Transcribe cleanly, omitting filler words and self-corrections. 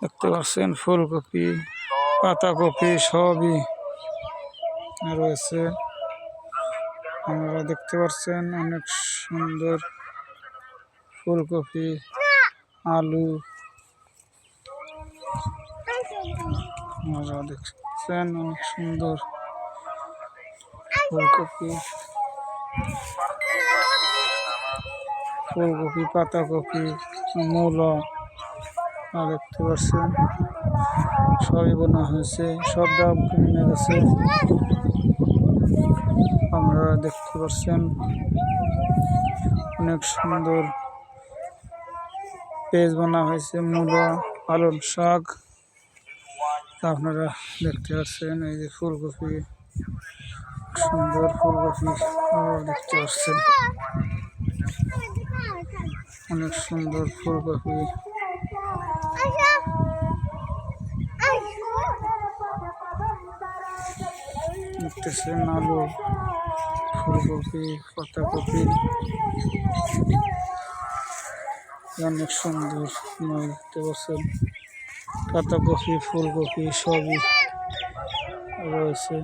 দেখতে পাচ্ছেন ফুলকপি, পাতাকপি সবই রয়েছে। আপনারা দেখতে পাচ্ছেন অনেক সুন্দর ফুলকপি, আলু। আপনারা দেখছেন অনেক সুন্দর ফুলকপি, পাতাকপি, মূলা দেখতে পাচ্ছেন সবই বোনা হয়েছে, সব দাম কমে গেছে। আপনারা দেখতে পাচ্ছেন অনেক সুন্দর পেজ বানা হয়েছে, মূলা, পালং শাক। আপনারা দেখতে পাচ্ছেন এই যে ফুলকপি, সুন্দর ফুলকপি দেখতে পাচ্ছেন, অনেক সুন্দর ফুলকপি। দেখতেছেন আলু, ফুলকপি, পাতাকপি অনেক সুন্দর দেখতে পাচ্ছেন। পাতাকপি, ফুলকপি সবই রয়েছে।